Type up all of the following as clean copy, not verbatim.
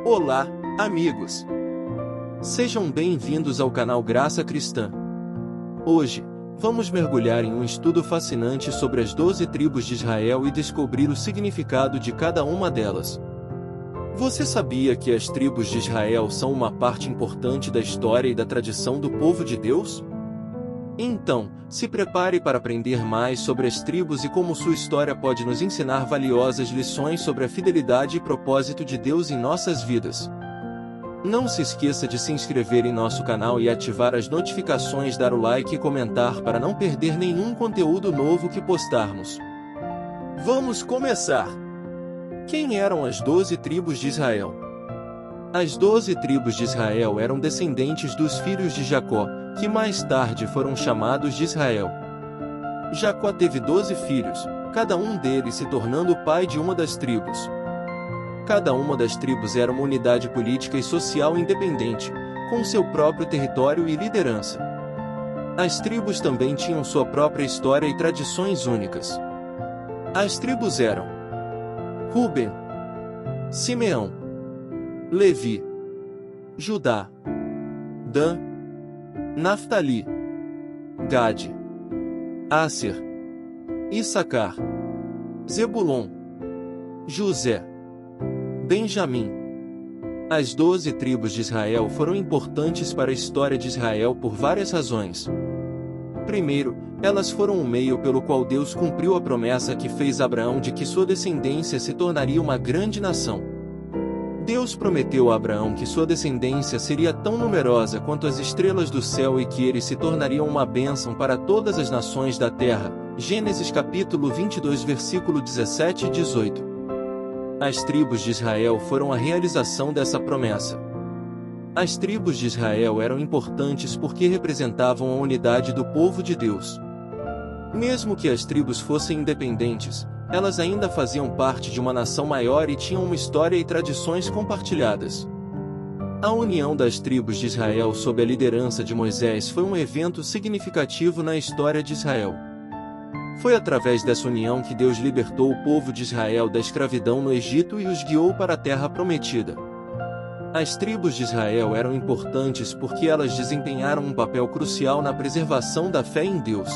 Olá, amigos! Sejam bem-vindos ao canal Graça Cristã. Hoje, vamos mergulhar em um estudo fascinante sobre as 12 tribos de Israel e descobrir o significado de cada uma delas. Você sabia que as tribos de Israel são uma parte importante da história e da tradição do povo de Deus? Então, se prepare para aprender mais sobre as tribos e como sua história pode nos ensinar valiosas lições sobre a fidelidade e propósito de Deus em nossas vidas. Não se esqueça de se inscrever em nosso canal e ativar as notificações, dar o like e comentar para não perder nenhum conteúdo novo que postarmos. Vamos começar! Quem eram as 12 tribos de Israel? As 12 tribos de Israel eram descendentes dos filhos de Jacó, que mais tarde foram chamados de Israel. Jacó teve 12 filhos, cada um deles se tornando pai de uma das tribos. Cada uma das tribos era uma unidade política e social independente, com seu próprio território e liderança. As tribos também tinham sua própria história e tradições únicas. As tribos eram Ruben, Simeão, Levi, Judá, Dan, Naftali, Gade, Asser, Issacar, Zebulon, José, Benjamim. As 12 tribos de Israel foram importantes para a história de Israel por várias razões. Primeiro, elas foram o meio pelo qual Deus cumpriu a promessa que fez a Abraão de que sua descendência se tornaria uma grande nação. Deus prometeu a Abraão que sua descendência seria tão numerosa quanto as estrelas do céu e que eles se tornariam uma bênção para todas as nações da terra. Gênesis capítulo 22 versículo 17 e 18. As tribos de Israel foram a realização dessa promessa. As tribos de Israel eram importantes porque representavam a unidade do povo de Deus. Mesmo que as tribos fossem independentes, elas ainda faziam parte de uma nação maior e tinham uma história e tradições compartilhadas. A união das tribos de Israel sob a liderança de Moisés foi um evento significativo na história de Israel. Foi através dessa união que Deus libertou o povo de Israel da escravidão no Egito e os guiou para a terra prometida. As tribos de Israel eram importantes porque elas desempenharam um papel crucial na preservação da fé em Deus.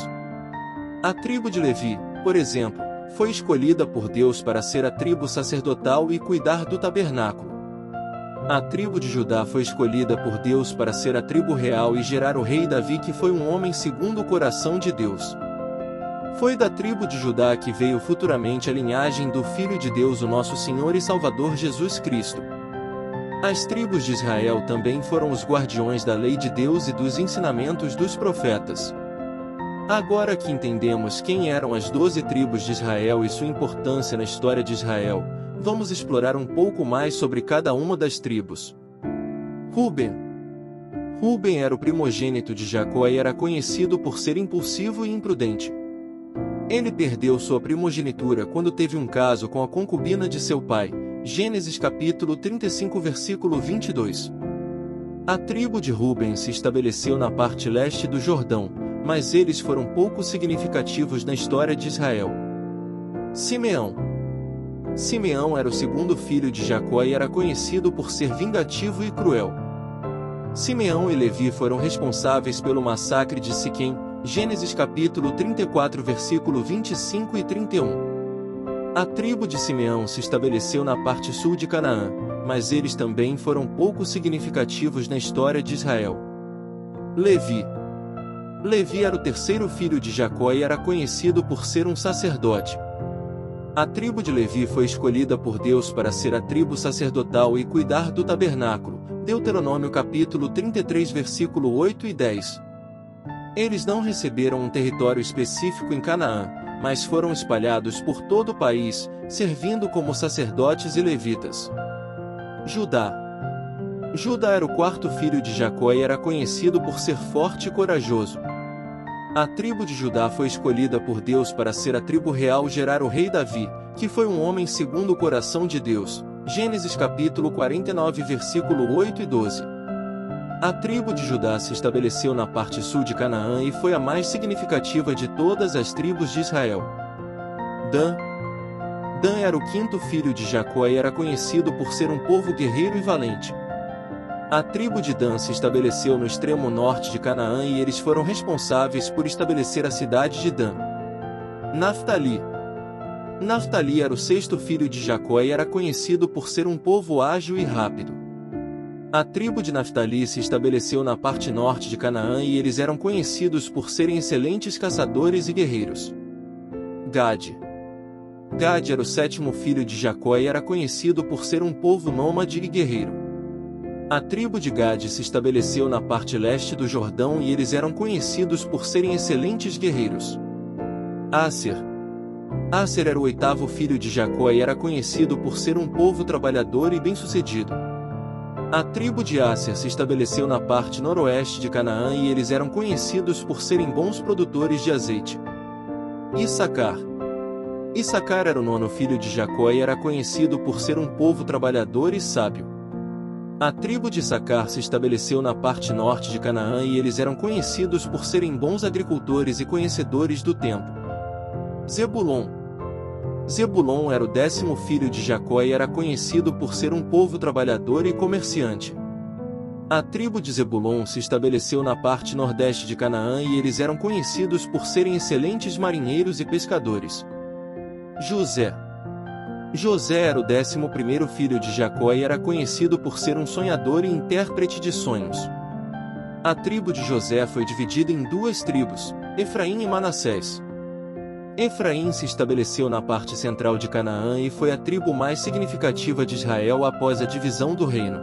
A tribo de Levi, por exemplo, foi escolhida por Deus para ser a tribo sacerdotal e cuidar do tabernáculo. A tribo de Judá foi escolhida por Deus para ser a tribo real e gerar o rei Davi, que foi um homem segundo o coração de Deus. Foi da tribo de Judá que veio futuramente a linhagem do Filho de Deus, o nosso Senhor e Salvador Jesus Cristo. As tribos de Israel também foram os guardiões da lei de Deus e dos ensinamentos dos profetas. Agora que entendemos quem eram as 12 tribos de Israel e sua importância na história de Israel, vamos explorar um pouco mais sobre cada uma das tribos. Ruben. Ruben era o primogênito de Jacó e era conhecido por ser impulsivo e imprudente. Ele perdeu sua primogenitura quando teve um caso com a concubina de seu pai. Gênesis capítulo 35 versículo 22. A tribo de Ruben se estabeleceu na parte leste do Jordão, mas eles foram pouco significativos na história de Israel. Simeão. Simeão era o segundo filho de Jacó e era conhecido por ser vingativo e cruel. Simeão e Levi foram responsáveis pelo massacre de Siquém, Gênesis capítulo 34 versículo 25 e 31. A tribo de Simeão se estabeleceu na parte sul de Canaã, mas eles também foram pouco significativos na história de Israel. Levi. Levi era o terceiro filho de Jacó e era conhecido por ser um sacerdote. A tribo de Levi foi escolhida por Deus para ser a tribo sacerdotal e cuidar do tabernáculo. Deuteronômio capítulo 33 versículo 8 e 10. Eles não receberam um território específico em Canaã, mas foram espalhados por todo o país, servindo como sacerdotes e levitas. Judá. Judá era o quarto filho de Jacó e era conhecido por ser forte e corajoso. A tribo de Judá foi escolhida por Deus para ser a tribo real e gerar o rei Davi, que foi um homem segundo o coração de Deus. Gênesis capítulo 49 versículo 8 e 12. A tribo de Judá se estabeleceu na parte sul de Canaã e foi a mais significativa de todas as tribos de Israel. Dan. Dan era o quinto filho de Jacó e era conhecido por ser um povo guerreiro e valente. A tribo de Dan se estabeleceu no extremo norte de Canaã e eles foram responsáveis por estabelecer a cidade de Dan. Naftali. Naftali era o sexto filho de Jacó e era conhecido por ser um povo ágil e rápido. A tribo de Naftali se estabeleceu na parte norte de Canaã e eles eram conhecidos por serem excelentes caçadores e guerreiros. Gade. Gade era o sétimo filho de Jacó e era conhecido por ser um povo nômade e guerreiro. A tribo de Gade se estabeleceu na parte leste do Jordão e eles eram conhecidos por serem excelentes guerreiros. Aser. Aser era o oitavo filho de Jacó e era conhecido por ser um povo trabalhador e bem-sucedido. A tribo de Aser se estabeleceu na parte noroeste de Canaã e eles eram conhecidos por serem bons produtores de azeite. Issacar. Issacar era o nono filho de Jacó e era conhecido por ser um povo trabalhador e sábio. A tribo de Issacar se estabeleceu na parte norte de Canaã e eles eram conhecidos por serem bons agricultores e conhecedores do tempo. Zebulon. Zebulon era o 10º filho de Jacó e era conhecido por ser um povo trabalhador e comerciante. A tribo de Zebulon se estabeleceu na parte nordeste de Canaã e eles eram conhecidos por serem excelentes marinheiros e pescadores. José. José era o 11º filho de Jacó e era conhecido por ser um sonhador e intérprete de sonhos. A tribo de José foi dividida em duas tribos, Efraim e Manassés. Efraim se estabeleceu na parte central de Canaã e foi a tribo mais significativa de Israel após a divisão do reino.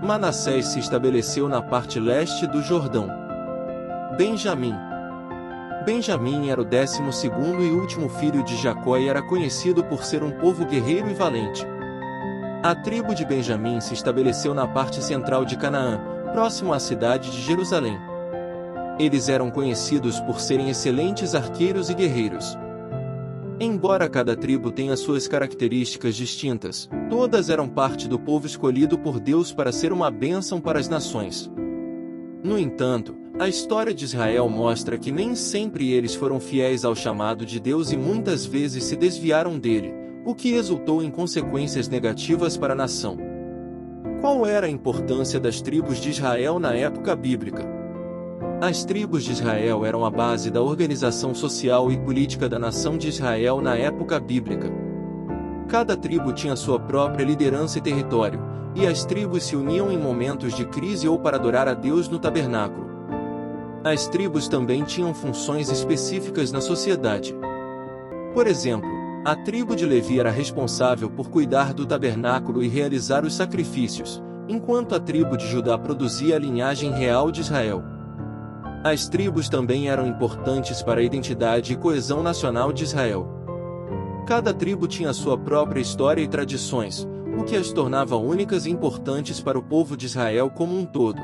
Manassés se estabeleceu na parte leste do Jordão. Benjamim. Benjamim era o 12º e último filho de Jacó e era conhecido por ser um povo guerreiro e valente. A tribo de Benjamim se estabeleceu na parte central de Canaã, próximo à cidade de Jerusalém. Eles eram conhecidos por serem excelentes arqueiros e guerreiros. Embora cada tribo tenha suas características distintas, todas eram parte do povo escolhido por Deus para ser uma bênção para as nações. No entanto, a história de Israel mostra que nem sempre eles foram fiéis ao chamado de Deus e muitas vezes se desviaram dele, o que resultou em consequências negativas para a nação. Qual era a importância das tribos de Israel na época bíblica? As tribos de Israel eram a base da organização social e política da nação de Israel na época bíblica. Cada tribo tinha sua própria liderança e território, e as tribos se uniam em momentos de crise ou para adorar a Deus no tabernáculo. As tribos também tinham funções específicas na sociedade. Por exemplo, a tribo de Levi era responsável por cuidar do tabernáculo e realizar os sacrifícios, enquanto a tribo de Judá produzia a linhagem real de Israel. As tribos também eram importantes para a identidade e coesão nacional de Israel. Cada tribo tinha sua própria história e tradições, o que as tornava únicas e importantes para o povo de Israel como um todo.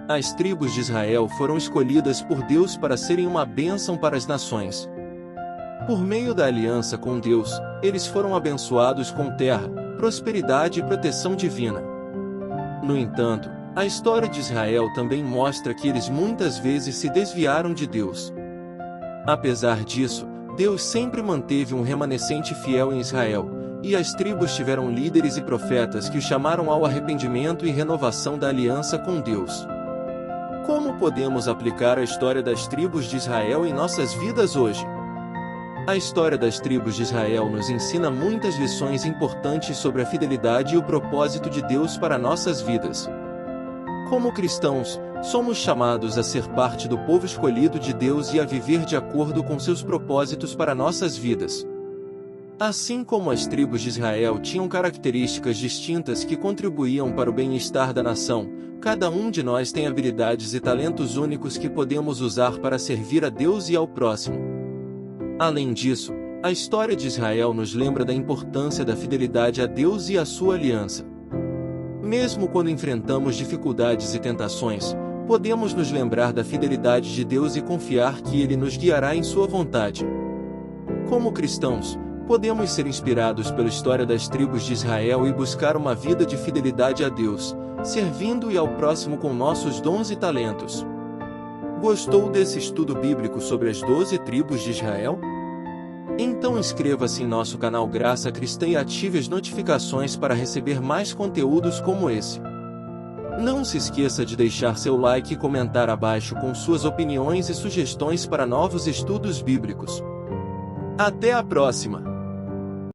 As tribos de Israel foram escolhidas por Deus para serem uma bênção para as nações. Por meio da aliança com Deus, eles foram abençoados com terra, prosperidade e proteção divina. No entanto, a história de Israel também mostra que eles muitas vezes se desviaram de Deus. Apesar disso, Deus sempre manteve um remanescente fiel em Israel, e as tribos tiveram líderes e profetas que os chamaram ao arrependimento e renovação da aliança com Deus. Como podemos aplicar a história das tribos de Israel em nossas vidas hoje? A história das tribos de Israel nos ensina muitas lições importantes sobre a fidelidade e o propósito de Deus para nossas vidas. Como cristãos, somos chamados a ser parte do povo escolhido de Deus e a viver de acordo com seus propósitos para nossas vidas. Assim como as tribos de Israel tinham características distintas que contribuíam para o bem-estar da nação, cada um de nós tem habilidades e talentos únicos que podemos usar para servir a Deus e ao próximo. Além disso, a história de Israel nos lembra da importância da fidelidade a Deus e à sua aliança. Mesmo quando enfrentamos dificuldades e tentações, podemos nos lembrar da fidelidade de Deus e confiar que Ele nos guiará em sua vontade. Como cristãos, podemos ser inspirados pela história das tribos de Israel e buscar uma vida de fidelidade a Deus, servindo e ao próximo com nossos dons e talentos. Gostou desse estudo bíblico sobre as 12 tribos de Israel? Então inscreva-se em nosso canal Graça Cristã e ative as notificações para receber mais conteúdos como esse. Não se esqueça de deixar seu like e comentar abaixo com suas opiniões e sugestões para novos estudos bíblicos. Até a próxima!